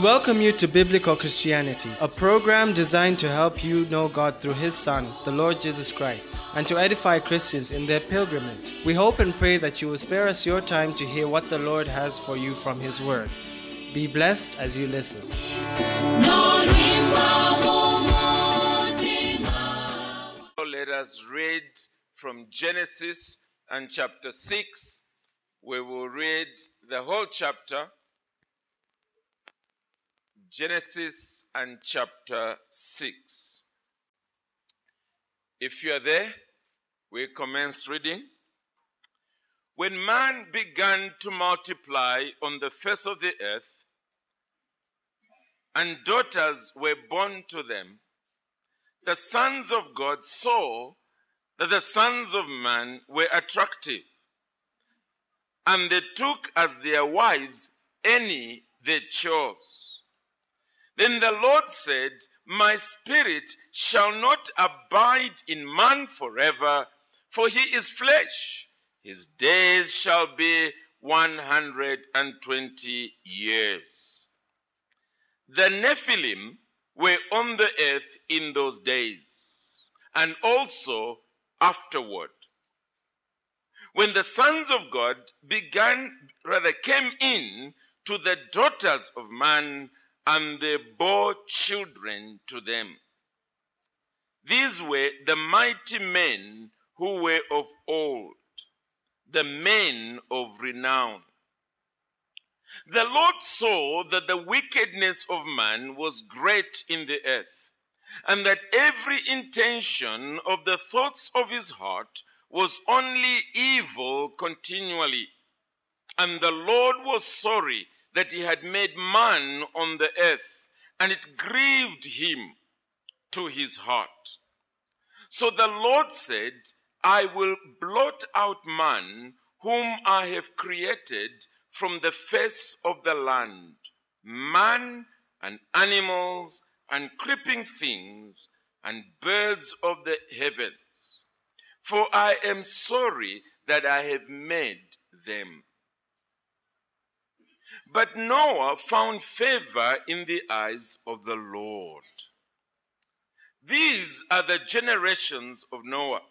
welcome you to Biblical Christianity, a program designed to help you know God through His Son, the Lord Jesus Christ, and to edify Christians in their pilgrimage. We hope and pray that you will spare us your time to hear what the Lord has for you from His Word. Be blessed as you listen. Let us read from Genesis and chapter 6. We will read the whole chapter. Genesis and chapter 6. If you are there, we commence reading. When man began to multiply on the face of the earth, and daughters were born to them, the sons of God saw that the sons of man were attractive, and they took as their wives any they chose. Then the Lord said, My spirit shall not abide in man forever, for he is flesh. His days shall be 120 years. The Nephilim were on the earth in those days, and also afterward. When the sons of God came in to the daughters of man, and they bore children to them. These were the mighty men who were of old, the men of renown. The Lord saw that the wickedness of man was great in the earth, and that every intention of the thoughts of his heart was only evil continually. And the Lord was sorry that he had made man on the earth, and it grieved him to his heart. So the Lord said, I will blot out man whom I have created from the face of the land, man and animals and creeping things and birds of the heavens, for I am sorry that I have made them. But Noah found favor in the eyes of the Lord. These are the generations of Noah.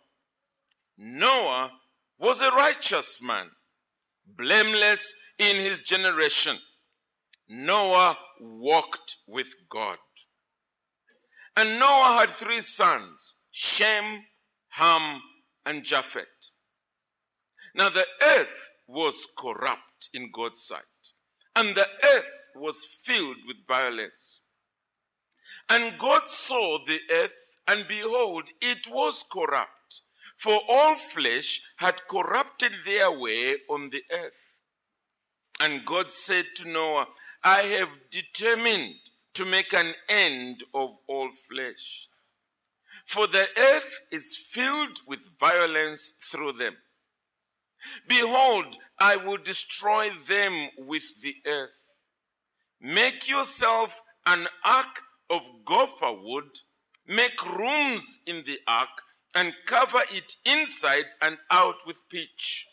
Noah was a righteous man, blameless in his generation. Noah walked with God. And Noah had 3 sons, Shem, Ham, and Japheth. Now the earth was corrupt in God's sight, and the earth was filled with violence. And God saw the earth, and behold, it was corrupt, for all flesh had corrupted their way on the earth. And God said to Noah, I have determined to make an end of all flesh, for the earth is filled with violence through them. Behold, I will destroy them with the earth. Make yourself an ark of gopher wood, make rooms in the ark, and cover it inside and out with pitch.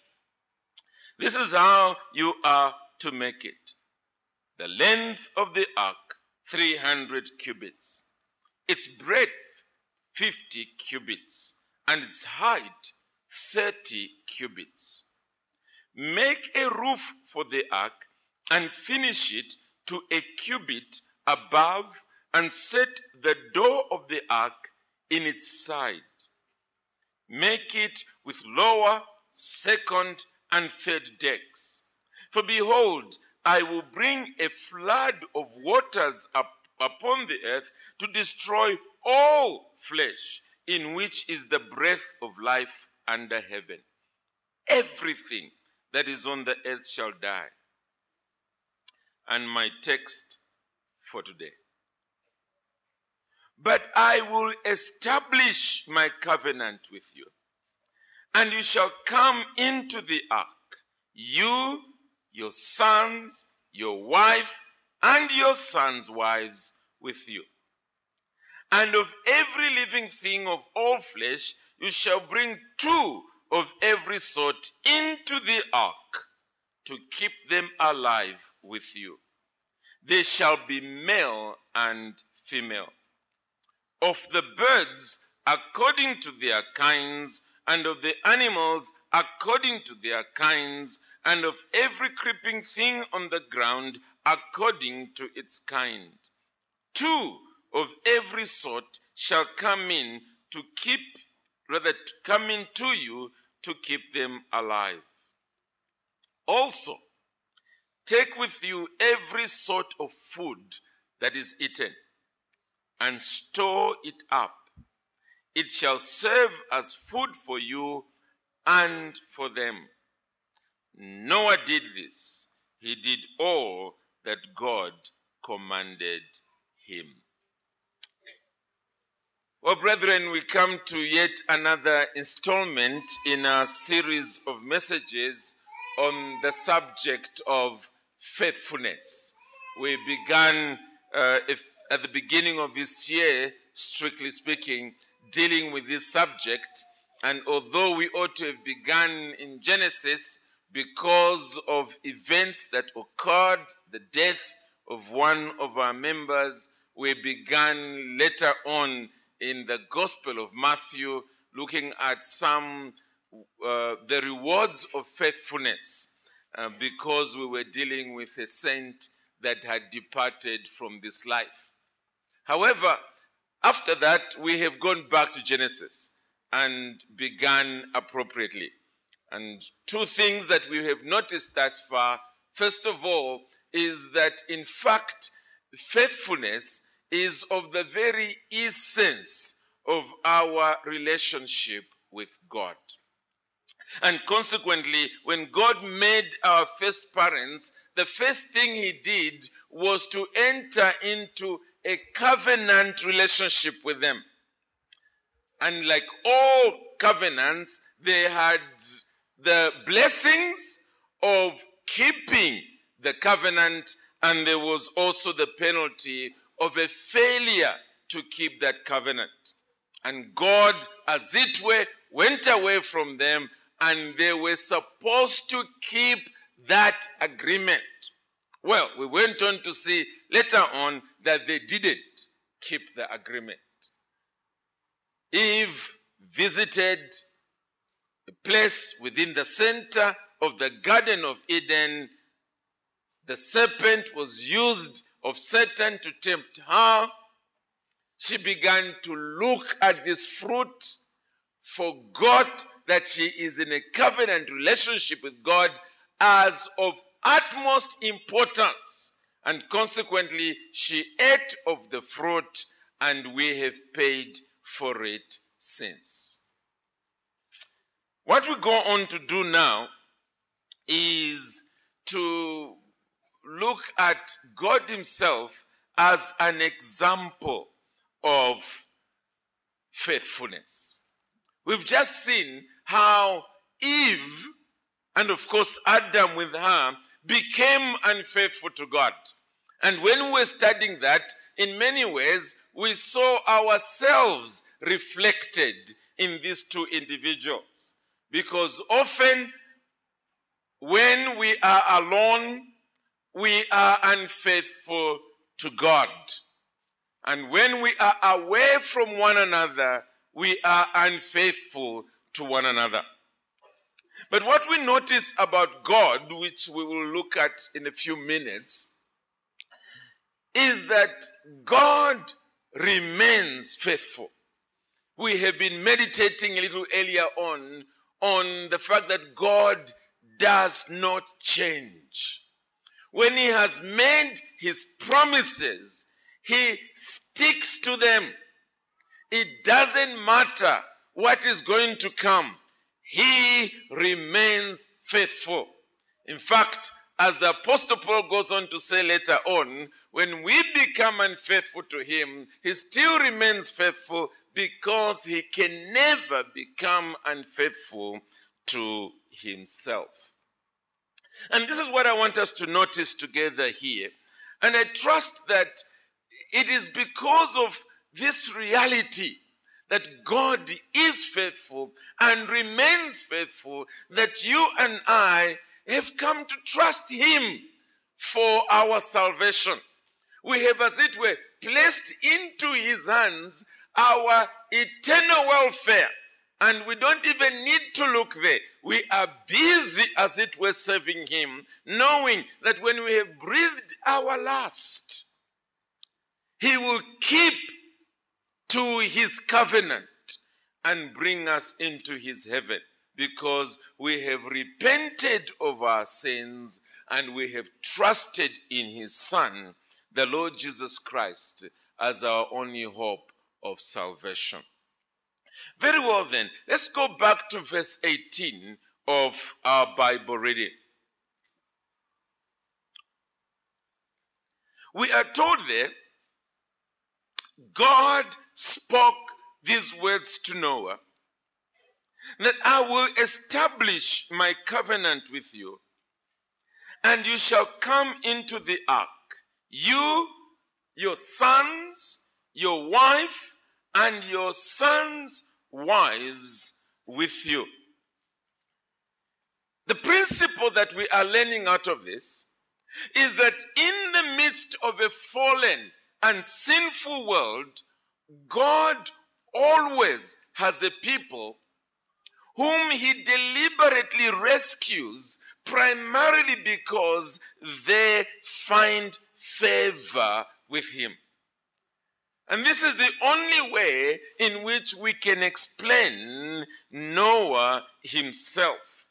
This is how you are to make it. The length of the ark, 300 cubits. Its breadth, 50 cubits. And its height, 30 cubits. Make a roof for the ark and finish it to a cubit above, and set the door of the ark in its side. Make it with lower, second, and third decks. For behold, I will bring a flood of waters upon the earth to destroy all flesh, in which is the breath of life under heaven. Everything that is on the earth shall die. And my text for today. But I will establish my covenant with you, and you shall come into the ark, you, your sons, your wife, and your sons' wives with you. And of every living thing of all flesh, you shall bring 2 of every sort into the ark, to keep them alive with you. they shall be male and female. Of the birds according to their kinds, and of the animals according to their kinds, and of every creeping thing on the ground according to its kind. 2 of every sort shall come in to you to keep them alive. Also, take with you every sort of food that is eaten, and store it up. It shall serve as food for you and for them. Noah did this. He did all that God commanded him. Well, brethren, we come to yet another installment in our series of messages on the subject of faithfulness. We began at the beginning of this year, strictly speaking, dealing with this subject. And although we ought to have begun in Genesis, because of events that occurred, the death of one of our members, we began later on in the Gospel of Matthew, looking at the rewards of faithfulness, because we were dealing with a saint that had departed from this life. However, after that, we have gone back to Genesis and begun appropriately. And 2 things that we have noticed thus far, first of all, is that in fact, faithfulness is of the very essence of our relationship with God. And consequently, when God made our first parents, the first thing he did was to enter into a covenant relationship with them. And like all covenants, they had the blessings of keeping the covenant, and there was also the penalty of a failure to keep that covenant. And God, as it were, went away from them, and they were supposed to keep that agreement. Well, we went on to see later on that they didn't keep the agreement. Eve visited a place within the center of the Garden of Eden. The serpent was used of Satan to tempt her. She began to look at this fruit, forgot that she is in a covenant relationship with God as of utmost importance. And consequently, she ate of the fruit, and we have paid for it since. What we go on to do now is to look at God himself as an example of faithfulness. We've just seen how Eve, and of course Adam with her, became unfaithful to God. And when we were studying that, in many ways, we saw ourselves reflected in these 2 individuals. Because often, when we are alone, we are unfaithful to God. And when we are away from one another, we are unfaithful to one another. But what we notice about God, which we will look at in a few minutes, is that God remains faithful. We have been meditating a little earlier on the fact that God does not change. When he has made his promises, he sticks to them. It doesn't matter what is going to come. He remains faithful. In fact, as the Apostle Paul goes on to say later on, when we become unfaithful to him, he still remains faithful because he can never become unfaithful to himself. And this is what I want us to notice together here. And I trust that it is because of this reality that God is faithful and remains faithful that you and I have come to trust him for our salvation. We have, as it were, placed into his hands our eternal welfare. And we don't even need to look there. We are busy, as it were, serving him, knowing that when we have breathed our last, he will keep to his covenant and bring us into his heaven, because we have repented of our sins and we have trusted in his Son, the Lord Jesus Christ, as our only hope of salvation. Very well then, let's go back to verse 18 of our Bible reading. We are told there, God spoke these words to Noah, that I will establish my covenant with you, and you shall come into the ark, you, your sons, your wife, and your sons' wives with you. The principle that we are learning out of this is that in the midst of a fallen and sinful world, God always has a people whom he deliberately rescues, primarily because they find favor with him. And this is the only way in which we can explain Noah himself.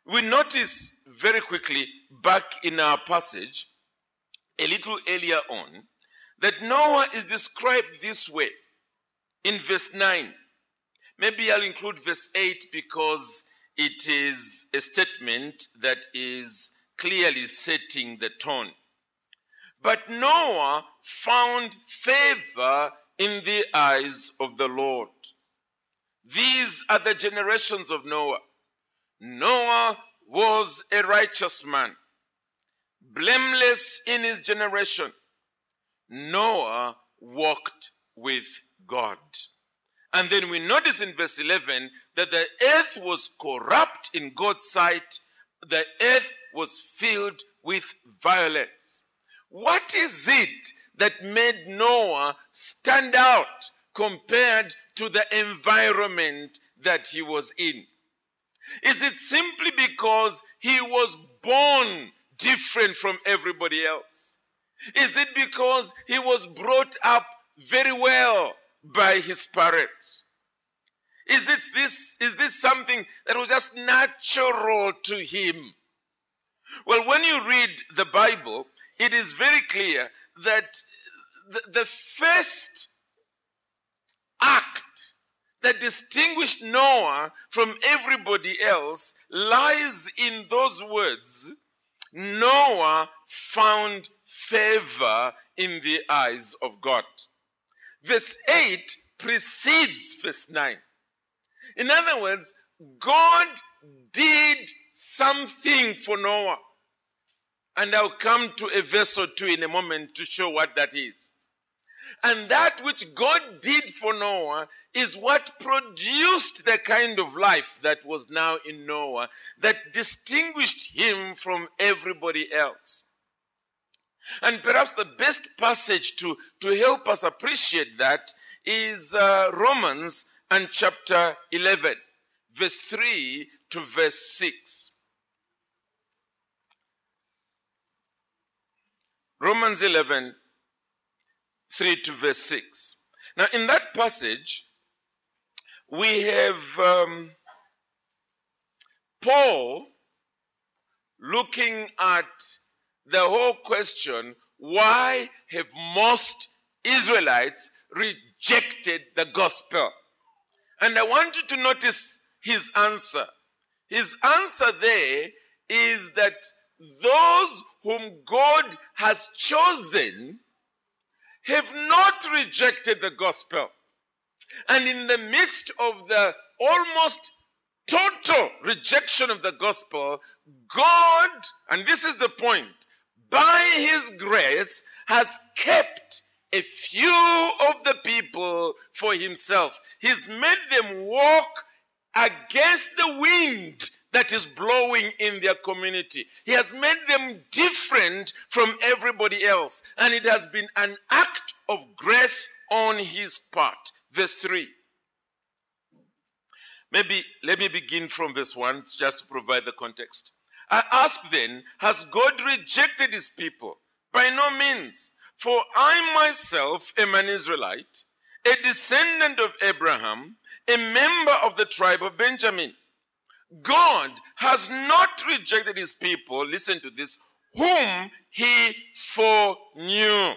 We notice very quickly back in our passage, a little earlier on, that Noah is described this way in verse 9. Maybe I'll include verse 8 because it is a statement that is clearly setting the tone. But Noah found favor in the eyes of the Lord. These are the generations of Noah. Noah was a righteous man, blameless in his generation. Noah walked with God. And then we notice in verse 11 that the earth was corrupt in God's sight. The earth was filled with violence. What is it that made Noah stand out compared to the environment that he was in? Is it simply because he was born different from everybody else? Is it because he was brought up very well by his parents? Is this something that was just natural to him? Well, when you read the Bible, it is very clear that the first act that distinguished Noah from everybody else lies in those words: Noah found favor in the eyes of God. Verse 8 precedes verse 9. In other words, God did something for Noah. And I'll come to a verse or two in a moment to show what that is. And that which God did for Noah is what produced the kind of life that was now in Noah, that distinguished him from everybody else. And perhaps the best passage to help us appreciate that is Romans and chapter 11, verse 3 to verse 6. Romans 11, 3 to verse 6. Now, in that passage, we have Paul looking at the whole question, why have most Israelites rejected the gospel? And I want you to notice his answer. His answer there is that those whom God has chosen have not rejected the gospel. And in the midst of the almost total rejection of the gospel, God, and this is the point, by his grace has kept a few of the people for himself. He's made them walk against the wind that is blowing in their community. He has made them different from everybody else. And it has been an act of grace on his part. Verse 3. Maybe let me begin from verse 1 just to provide the context. I ask then, has God rejected his people? By no means. For I myself am an Israelite, a descendant of Abraham, a member of the tribe of Benjamin. God has not rejected his people, listen to this, whom he foreknew.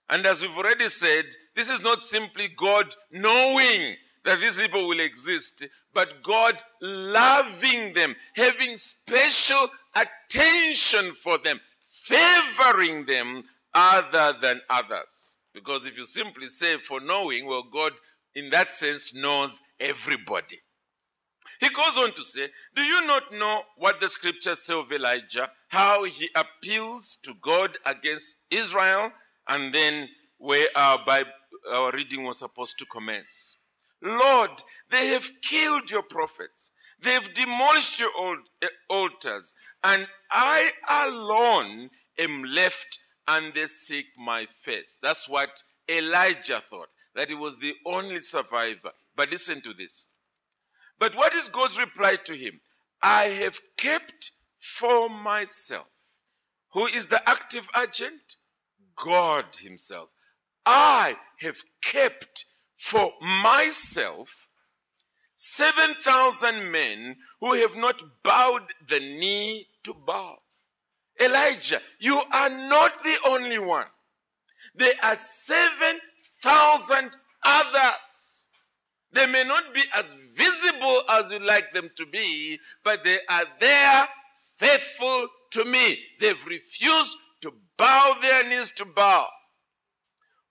And as we've already said, this is not simply God knowing that these people will exist, but God loving them, having special attention for them, favoring them other than others. Because if you simply say for knowing, well, God in that sense knows everybody. He goes on to say, do you not know what the scriptures say of Elijah, how he appeals to God against Israel, and then where our reading was supposed to commence? Lord, they have killed your prophets. They have demolished your altars, and I alone am left, and they seek my face. That's what Elijah thought, that he was the only survivor. But listen to this. But what is God's reply to him? I have kept for myself. Who is the active agent? God himself. I have kept for myself 7,000 men who have not bowed the knee to Baal. Elijah, you are not the only one. There are 7,000 others. They may not be as visible as you like them to be, but they are there, faithful to me. They've refused to bow their knees to Baal.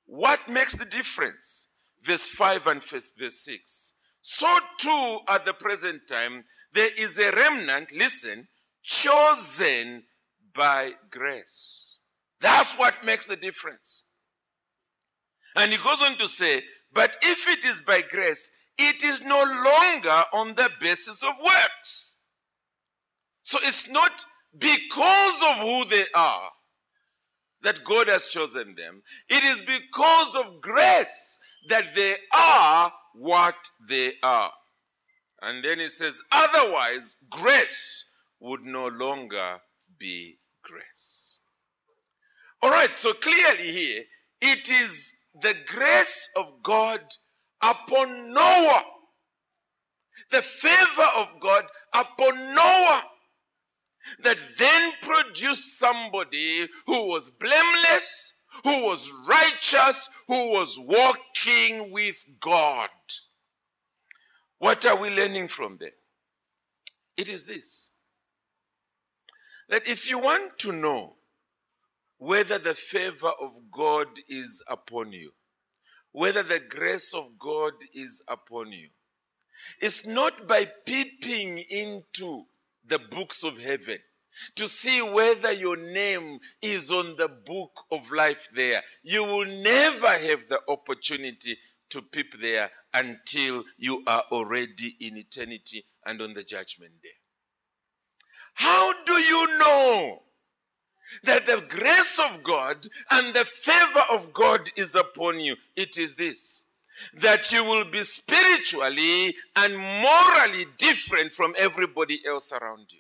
What makes the difference? Verse 5 and verse 6. So too at the present time, there is a remnant, listen, chosen by grace. That's what makes the difference. And he goes on to say, but if it is by grace, it is no longer on the basis of works. So it's not because of who they are that God has chosen them. It is because of grace that they are what they are. And then he says, otherwise, grace would no longer be grace. All right, so clearly here, it is the grace of God upon Noah, the favor of God upon Noah, that then produced somebody who was blameless, who was righteous, who was walking with God. What are we learning from there? It is this, that if you want to know whether the favor of God is upon you, whether the grace of God is upon you, it's not by peeping into the books of heaven to see whether your name is on the book of life there. You will never have the opportunity to peep there until you are already in eternity and on the judgment day. How do you know that the grace of God and the favor of God is upon you? It is this, that you will be spiritually and morally different from everybody else around you.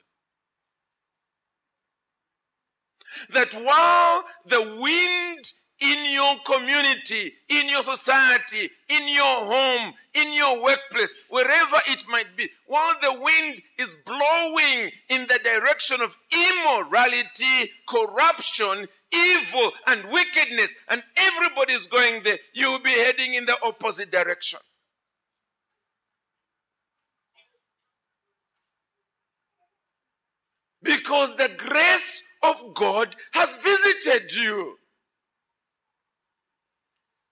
That while the wind in your community, in your society, in your home, in your workplace, wherever it might be, while the wind is blowing in the direction of immorality, corruption, evil, and wickedness, and everybody is going there, you will be heading in the opposite direction. Because the grace of God has visited you.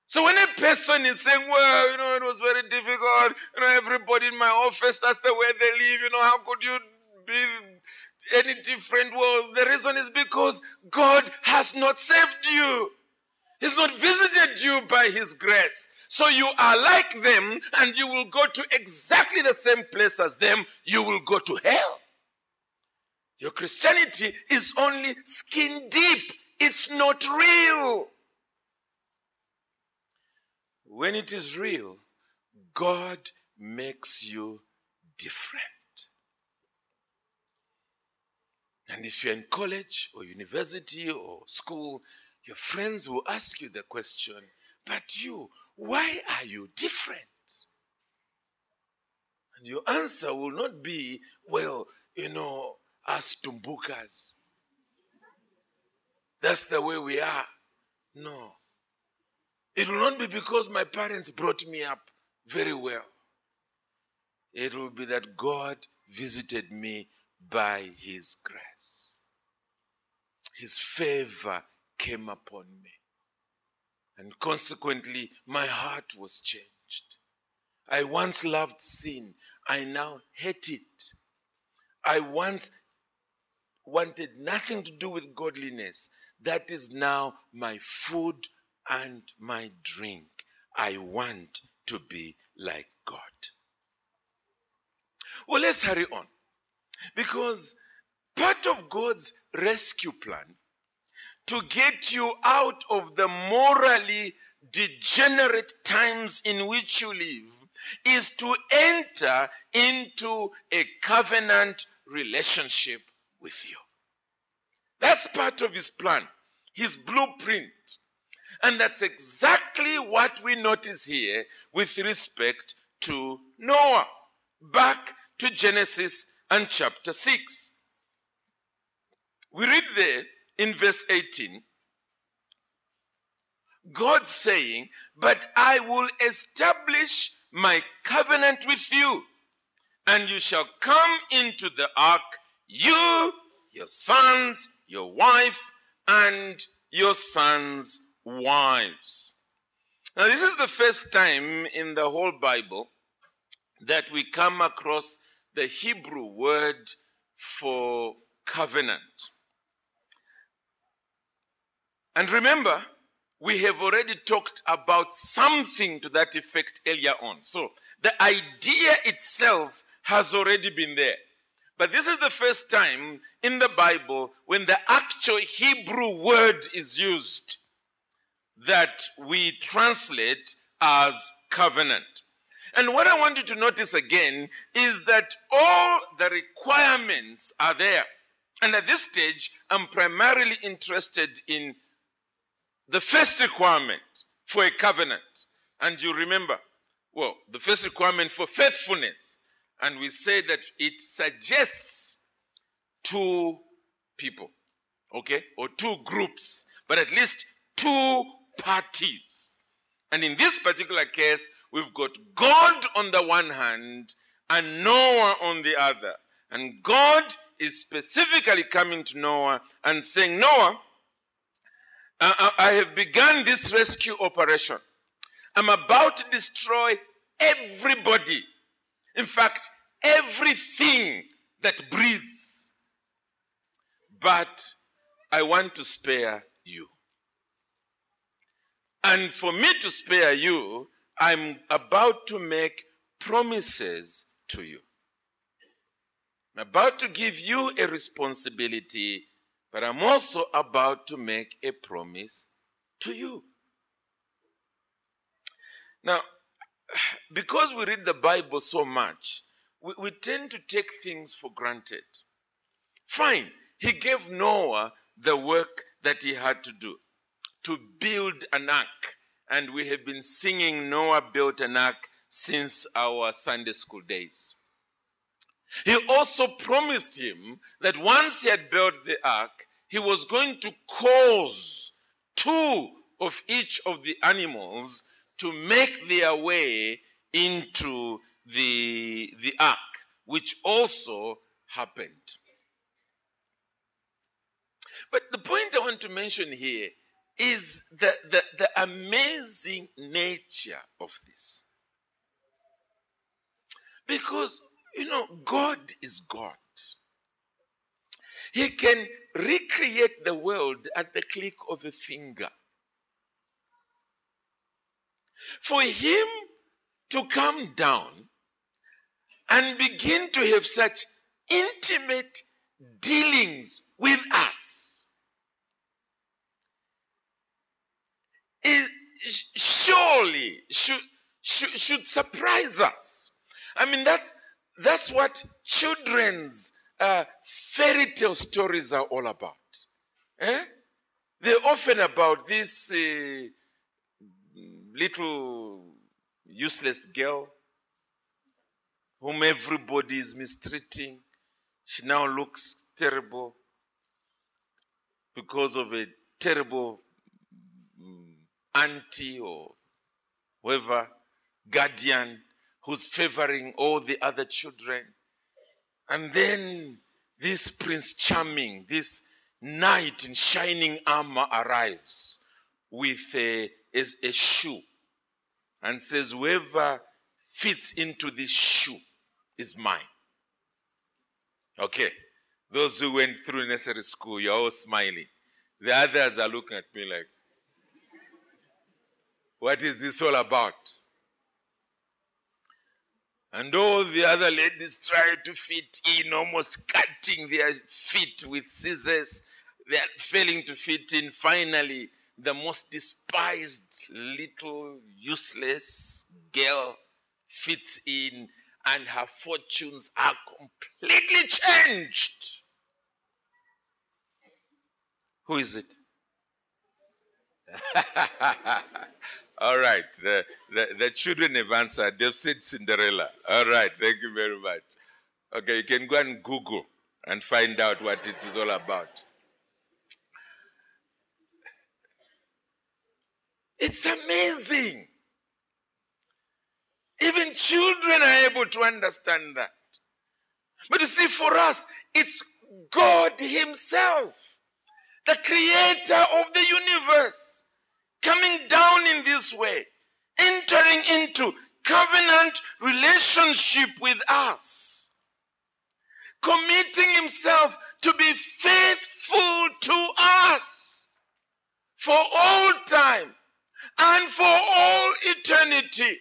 So when a person is saying, well, it was very difficult, everybody in my office, that's the way they live, how could you be any different? Well, the reason is because God has not saved you. He's not visited you by his grace. So you are like them, and you will go to exactly the same place as them. You will go to hell. Your Christianity is only skin deep. It's not real. When it is real, God makes you different. And if you're in college or university or school, your friends will ask you the question, but you, why are you different? And your answer will not be, well, us Tumbukas. That's the way we are. No. It will not be because my parents brought me up very well. It will be that God visited me by his grace. His favor came upon me. And consequently, my heart was changed. I once loved sin. I now hate it. I once wanted nothing to do with godliness. That is now my food and my drink. I want to be like God. Well, let's hurry on. Because part of God's rescue plan to get you out of the morally degenerate times in which you live is to enter into a covenant relationship with you. That's part of his plan, his blueprint. And that's exactly what we notice here with respect to Noah. Back to Genesis and chapter 6. We read there in verse 18, God saying, but I will establish my covenant with you, and you shall come into the ark, you, your sons, your wife, and your sons' wives. Now, this is the first time in the whole Bible that we come across the Hebrew word for covenant. And remember, we have already talked about something to that effect earlier on. So the idea itself has already been there. But this is the first time in the Bible when the actual Hebrew word is used that we translate as covenant. And what I want you to notice again is that all the requirements are there. And at this stage, I'm primarily interested in the first requirement for a covenant. And you remember, well, the first requirement for faithfulness. And we say that it suggests two people, okay, or two groups, but at least two parties. And in this particular case, we've got God on the one hand and Noah on the other. And God is specifically coming to Noah and saying, Noah, I have begun this rescue operation. I'm about to destroy everybody. In fact, everything that breathes. But I want to spare you. And for me to spare you, I'm about to make promises to you. I'm about to give you a responsibility, but I'm also about to make a promise to you. Now, because we read the Bible so much, we tend to take things for granted. Fine, he gave Noah the work that he had to do, to build an ark. And we have been singing Noah built an ark since our Sunday school days. He also promised him that once he had built the ark, he was going to cause two of each of the animals to make their way into the ark, which also happened. But the point I want to mention here is the amazing nature of this. Because, God is God. He can recreate the world at the click of a finger. For him to come down and begin to have such intimate, dealings with us, it surely should surprise us. I mean, that's what children's fairy tale stories are all about. They're often about this little useless girl whom everybody is mistreating. She now looks terrible because of a terrible auntie or whoever, guardian, who's favoring all the other children. And then this Prince Charming, this knight in shining armor arrives with a shoe and says, whoever fits into this shoe is mine. Okay, those who went through nursery school, you're all smiling. The others are looking at me like, what is this all about? And all the other ladies try to fit in, almost cutting their feet with scissors. They are failing to fit in. Finally, the most despised little useless girl fits in, and her fortunes are completely changed. Who is it? All right, the children have answered. They've said Cinderella. All right, thank you very much. Okay, you can go and Google and find out what it is all about. It's amazing. Even children are able to understand that. But you see, for us, it's God Himself, the creator of the universe, coming down in this way, entering into covenant relationship with us, committing Himself to be faithful to us for all time and for all eternity.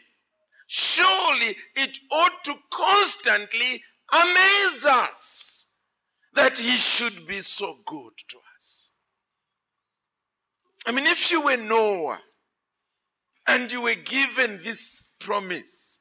Surely it ought to constantly amaze us that He should be so good to us. I mean, if you were Noah and you were given this promise,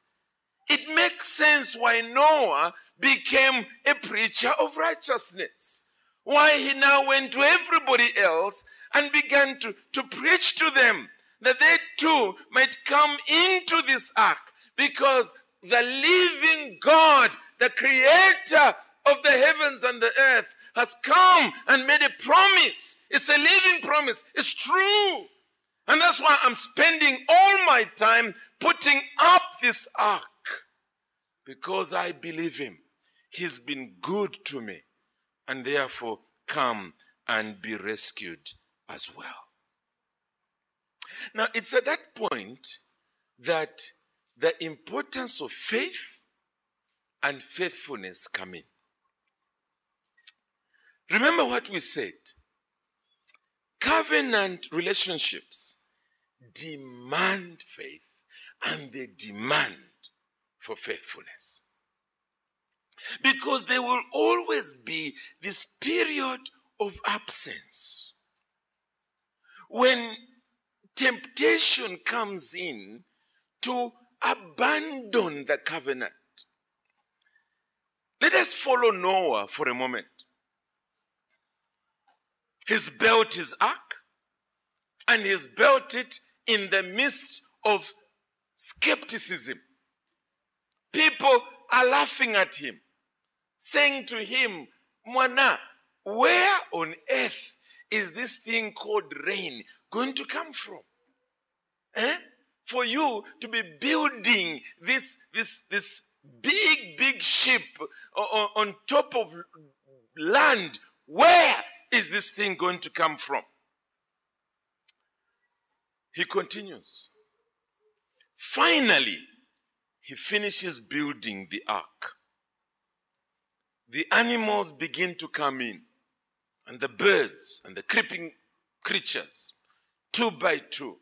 it makes sense why Noah became a preacher of righteousness. Why he now went to everybody else and began to preach to them that they too might come into this ark, because the living God, the creator of the heavens and the earth, has come and made a promise. It's a living promise. It's true. And that's why I'm spending all my time putting up this ark, because I believe Him. He's been good to me, and therefore come and be rescued as well. Now, it's at that point that the importance of faith and faithfulness come in. Remember what we said. Covenant relationships demand faith, and they demand for faithfulness. Because there will always be this period of absence when temptation comes in to abandon the covenant. Let us follow Noah for a moment. He's built his ark, and he's built it in the midst of skepticism. People are laughing at him, saying to him, Mwana, where on earth is this thing called rain going to come from? For you to be building this big ship on top of land, where is this thing going to come from? He continues. Finally, he finishes building the ark. The animals begin to come in, and the birds and the creeping creatures, 2 by 2.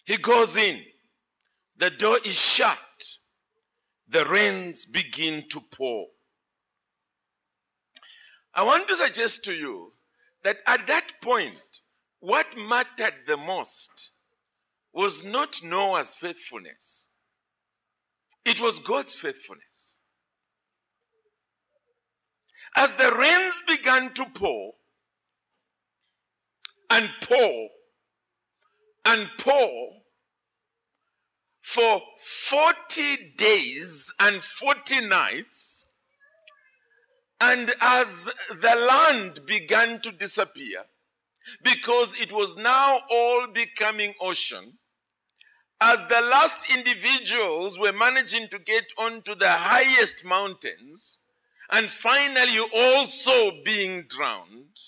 He goes in. The door is shut. The rains begin to pour. I want to suggest to you that at that point, what mattered the most was not Noah's faithfulness. It was God's faithfulness. As the rains began to pour, and pour, and pour, for 40 days and 40 nights, and as the land began to disappear, because it was now all becoming ocean, as the last individuals were managing to get onto the highest mountains, and finally also being drowned,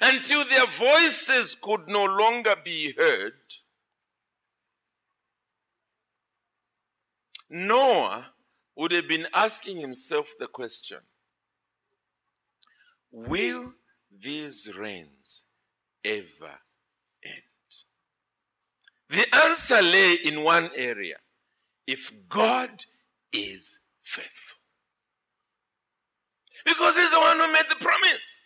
until their voices could no longer be heard, Noah would have been asking himself the question, will these rains ever end? The answer lay in one area: if God is faithful. Because he's the one who made the promise.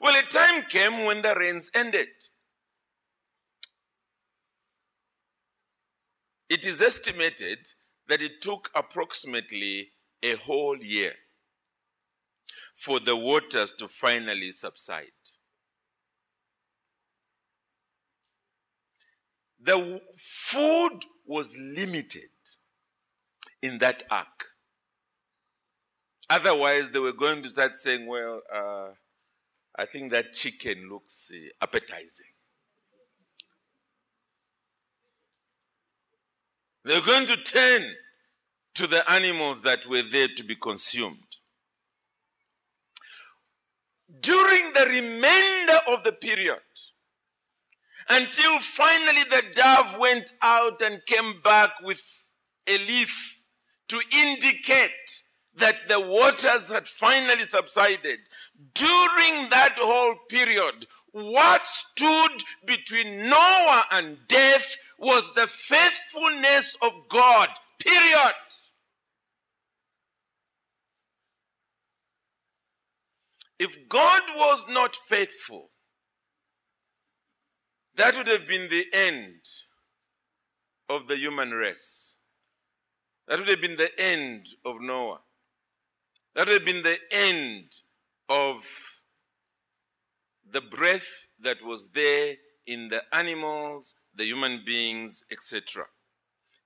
Well, a time came when the rains ended. It is estimated that it took approximately a whole year for the waters to finally subside. The food was limited in that ark. Otherwise, they were going to start saying, well, I think that chicken looks appetizing. They're going to turn to the animals that were there to be consumed. During the remainder of the period, until finally the dove went out and came back with a leaf to indicate that the waters had finally subsided, during that whole period, what stood between Noah and death was the faithfulness of God, period. If God was not faithful, that would have been the end of the human race. That would have been the end of Noah. That would have been the end of the breath that was there in the animals, the human beings, etc.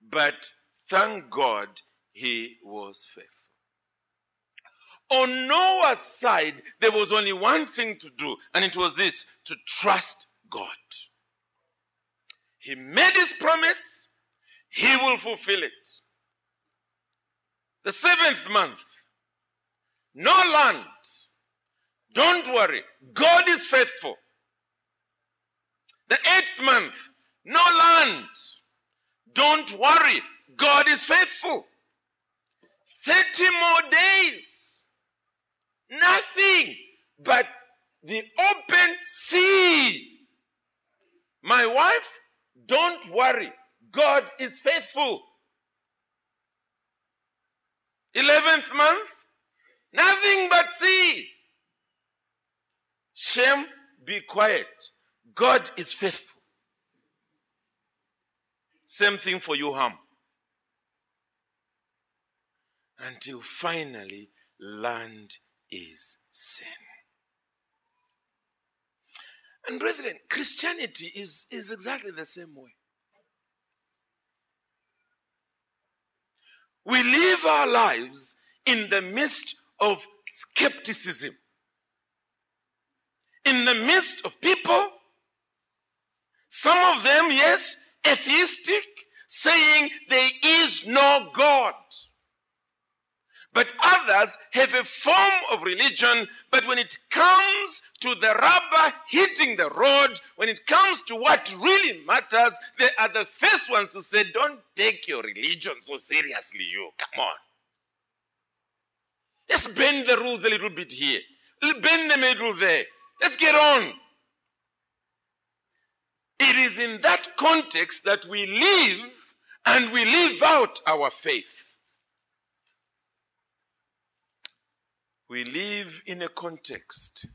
But thank God he was faithful. On Noah's side, there was only one thing to do, and it was this: to trust God. He made his promise, he will fulfill it. The 7th month, no land. Don't worry, God is faithful. The 8th month, no land. Don't worry, God is faithful. 30 more days, nothing but the open sea. My wife, don't worry, God is faithful. 11th month, nothing but sea. Shem, be quiet. God is faithful. Same thing for you, Ham. Until finally, land is seen. And brethren, Christianity is exactly the same way. We live our lives in the midst of skepticism. In the midst of people, some of them, yes, atheistic, saying there is no God. But others have a form of religion, but when it comes to the rubber hitting the road, when it comes to what really matters, they are the first ones to say, don't take your religion so seriously, you. Come on. Let's bend the rules a little bit here. Let's bend them a little there. Let's get on. It is in that context that we live and we live out our faith. we live in a context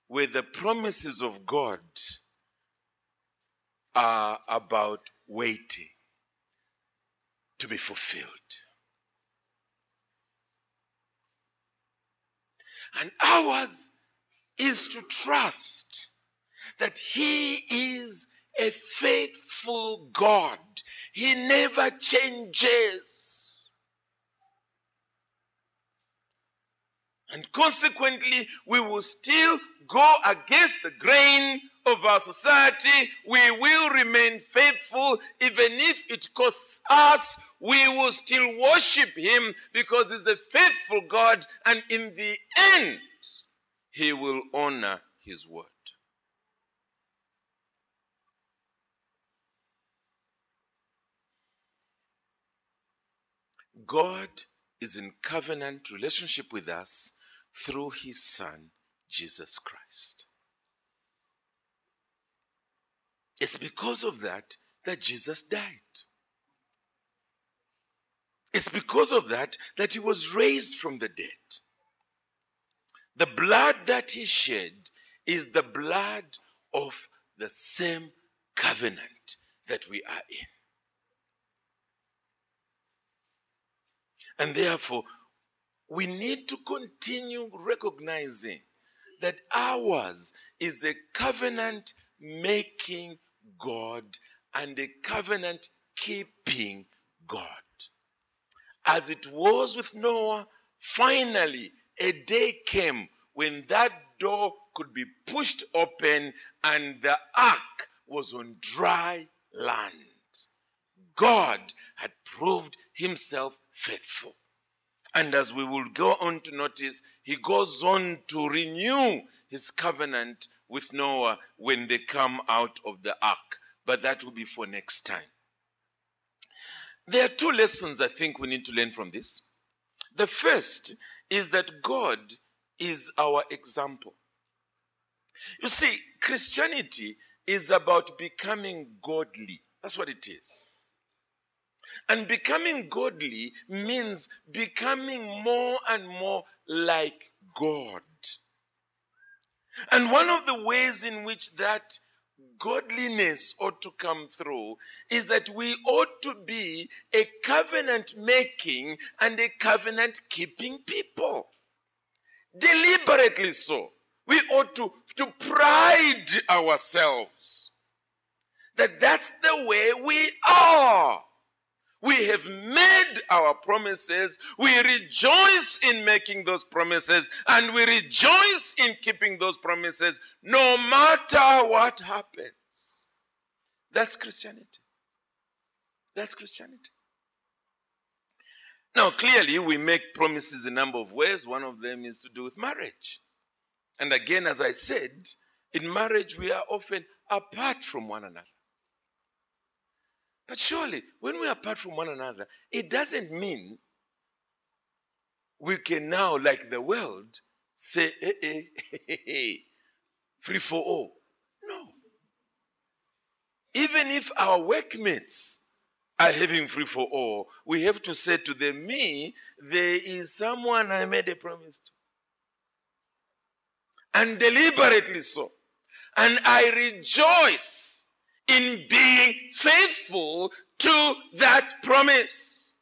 where the promises of God are about waiting to be fulfilled. And ours is to trust that He is a faithful God. He never changes. And consequently, we will still go against the grain of our society. We will remain faithful. Even if it costs us, we will still worship Him because He's a faithful God. And in the end, He will honor His word. God is in covenant relationship with us through His Son, Jesus Christ. It's because of that Jesus died. It's because of that He was raised from the dead. The blood that He shed is the blood of the same covenant that we are in. And therefore, we need to continue recognizing that ours is a covenant-making God and a covenant-keeping God. As it was with Noah, finally a day came when that door could be pushed open and the ark was on dry land. God had proved Himself faithful. And as we will go on to notice, He goes on to renew His covenant with Noah when they come out of the ark. But that will be for next time. There are two lessons I think we need to learn from this. The first is that God is our example. You see, Christianity is about becoming godly. That's what it is. And becoming godly means becoming more and more like God. And one of the ways in which that godliness ought to come through is that we ought to be a covenant-making and a covenant-keeping people. Deliberately so. We ought to pride ourselves that that's the way we are. We have made our promises. We rejoice in making those promises. And we rejoice in keeping those promises no matter what happens. That's Christianity. That's Christianity. Now, clearly, we make promises a number of ways. One of them is to do with marriage. And again, as I said, in marriage, we are often apart from one another. But surely, when we are apart from one another, it doesn't mean we can now, like the world, say, free for all. No. Even if our workmates are having free for all, we have to say to them, me, there is someone I made a promise to. And deliberately so. And I rejoice in being faithful to that promise.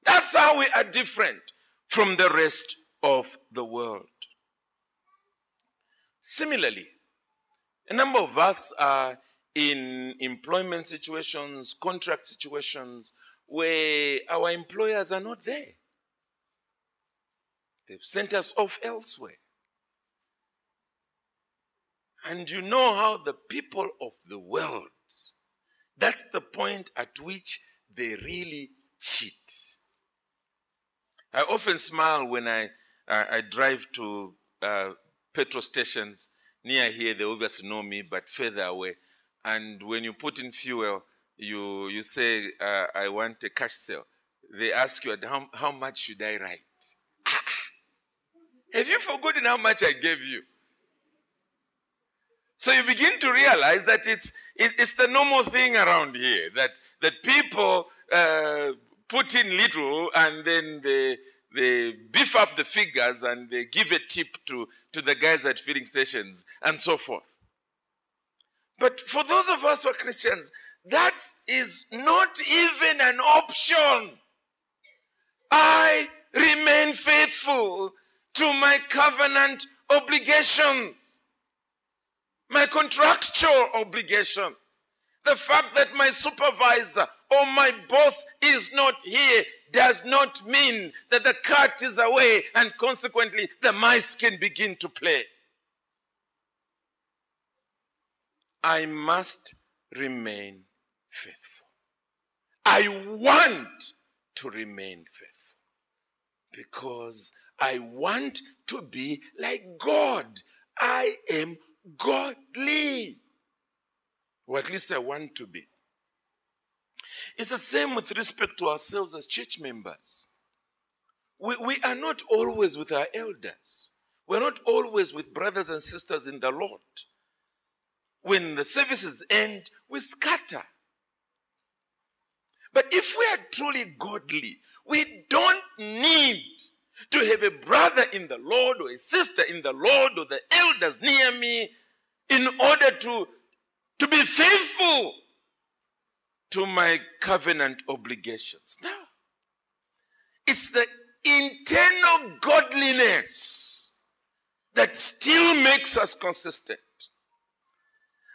That's how we are different from the rest of the world. Similarly, a number of us are in employment situations, contract situations, where our employers are not there. They've sent us off elsewhere. And you know how the people of the world, that's the point at which they really cheat. I often smile when I drive to petrol stations near here. They obviously know me, but further away. And when you put in fuel, you say, I want a cash sale. They ask you, how much should I write? Have you forgotten how much I gave you? So you begin to realize that it's the normal thing around here, that people put in little and then they beef up the figures and they give a tip to the guys at filling stations and so forth. But for those of us who are Christians, that is not even an option. I remain faithful to my covenant obligations, my contractual obligations. The fact that my supervisor or my boss is not here does not mean that the cat is away and consequently the mice can begin to play. I must remain faithful. I want to remain faithful because I want to be like God. I am godly. Or at least I want to be. It's the same with respect to ourselves as church members. We are not always with our elders. We're not always with brothers and sisters in the Lord. When the services end, we scatter. But if we are truly godly, we don't need to have a brother in the Lord or a sister in the Lord or the elders near me in order to be faithful to my covenant obligations. No. It's the internal godliness that still makes us consistent.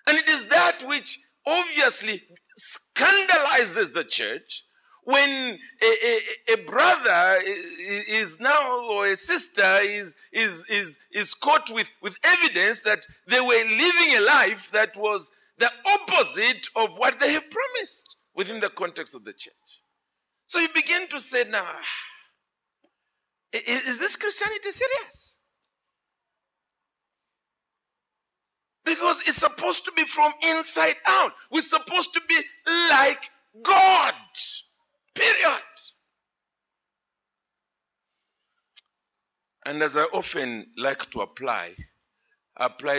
And it is that which obviously scandalizes the church when a brother is now, or a sister is caught with evidence that they were living a life that was the opposite of what they have promised within the context of the church. So you begin to say, now, is this Christianity serious? Because it's supposed to be from inside out. We're supposed to be like God. Period. And as I often like to apply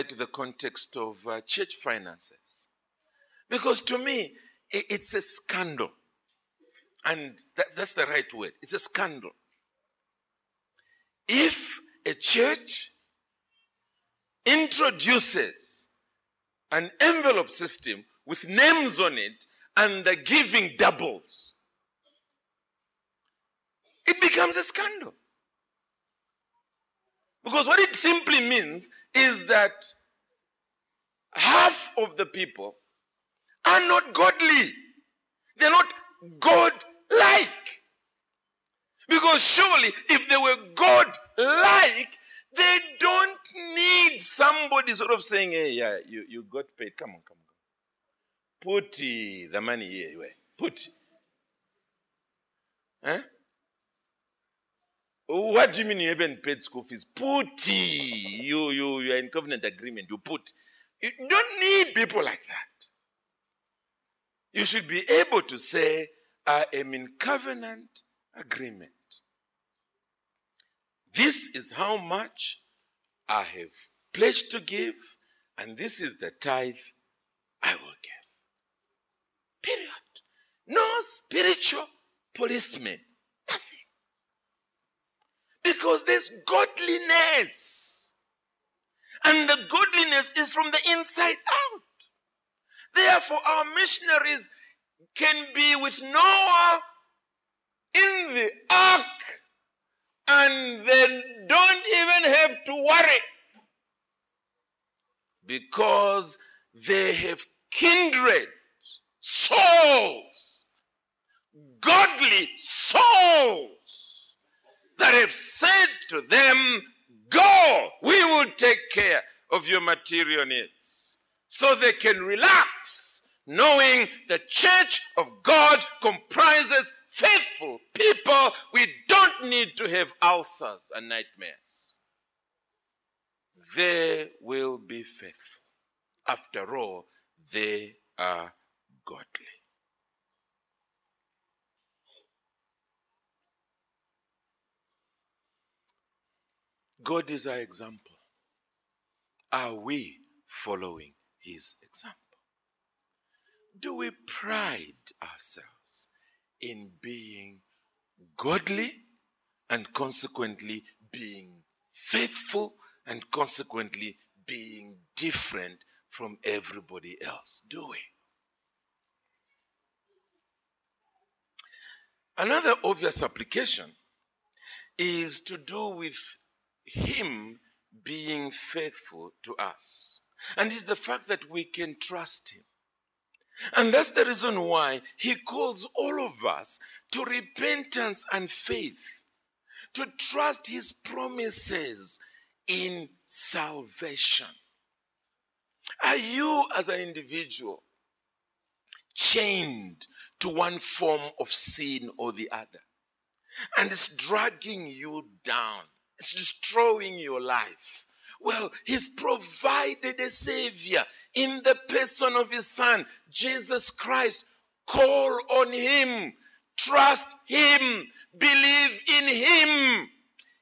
to the context of church finances. Because to me, it's a scandal. And that's the right word. It's a scandal. If a church introduces an envelope system with names on it and the giving doubles, it becomes a scandal. Because what it simply means is that half of the people are not godly. They're not God-like. Because surely if they were God-like, they don't need somebody sort of saying, hey, yeah, you got paid. Come on. Put the money here. Put. Huh? What do you mean you haven't paid school fees? Put. You are in covenant agreement. You put. You don't need people like that. You should be able to say, I am in covenant agreement. This is how much I have pledged to give, and this is the tithe I will give. Period. No spiritual policeman. Nothing. Because there's godliness. And the godliness is from the inside out. Therefore, our missionaries can be with Noah in the ark and then don't even have to worry because they have kindred souls, godly souls that have said to them, go, we will take care of your material needs. So they can relax, knowing the church of God comprises faithful people. We don't need to have ulcers and nightmares. They will be faithful. After all, they are godly. God is our example. Are we following his example? Do we pride ourselves in being godly and consequently being faithful, and consequently being different from everybody else, do we? Another obvious application is to do with him being faithful to us. And it's the fact that we can trust him. And that's the reason why he calls all of us to repentance and faith, to trust his promises in salvation. Are you as an individual chained to one form of sin or the other? And it's dragging you down. It's destroying your life. Well, he's provided a savior in the person of his son, Jesus Christ. Call on him. Trust him. Believe in him.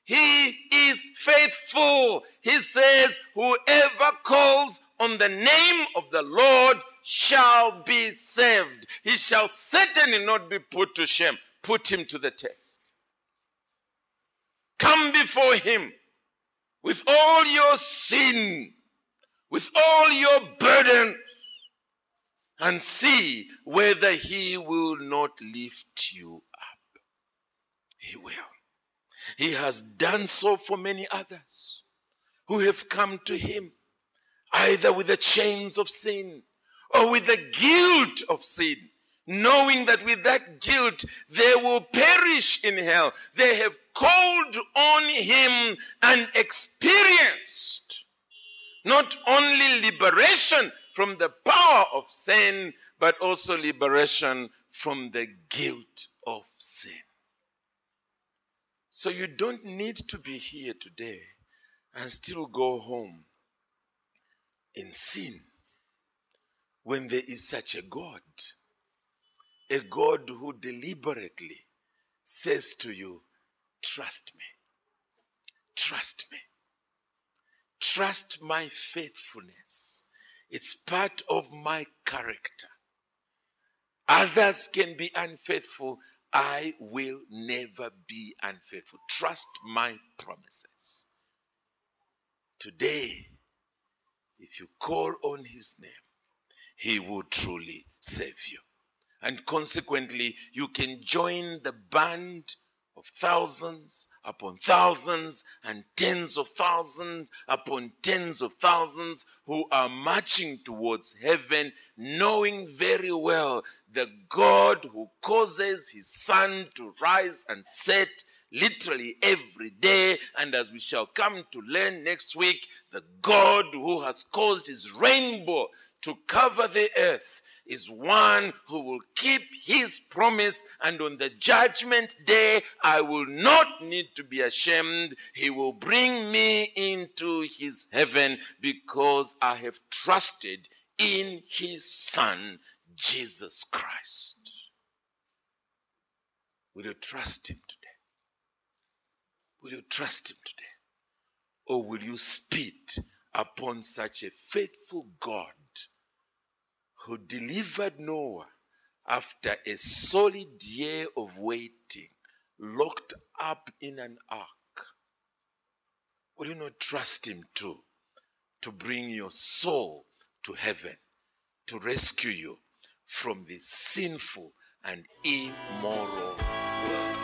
He is faithful. He says, whoever calls on the name of the Lord shall be saved. He shall certainly not be put to shame. Put him to the test. Come before him with all your sin, with all your burden, and see whether he will not lift you up. He will. He has done so for many others who have come to him, either with the chains of sin or with the guilt of sin, knowing that with that guilt they will perish in hell. They have called on him and experienced not only liberation from the power of sin, but also liberation from the guilt of sin. So you don't need to be here today and still go home in sin when there is such a God who deliberately says to you, trust me, trust me, trust my faithfulness. It's part of my character. Others can be unfaithful. I will never be unfaithful. Trust my promises. Today, if you call on his name, he will truly save you. And consequently, you can join the band of thousands upon thousands and tens of thousands upon tens of thousands who are marching towards heaven, knowing very well the God who causes his sun to rise and set literally every day, and as we shall come to learn next week, the God who has caused his rainbow to cover the earth is one who will keep his promise, and on the judgment day I will not need to be ashamed. He will bring me into his heaven because I have trusted in his Son, Jesus Christ. Will you trust him today? Will you trust him today? Or will you spit upon such a faithful God who delivered Noah after a solid year of waiting, locked up in an ark? Will you not trust him too, to bring your soul to heaven, to rescue you from this sinful and immoral world?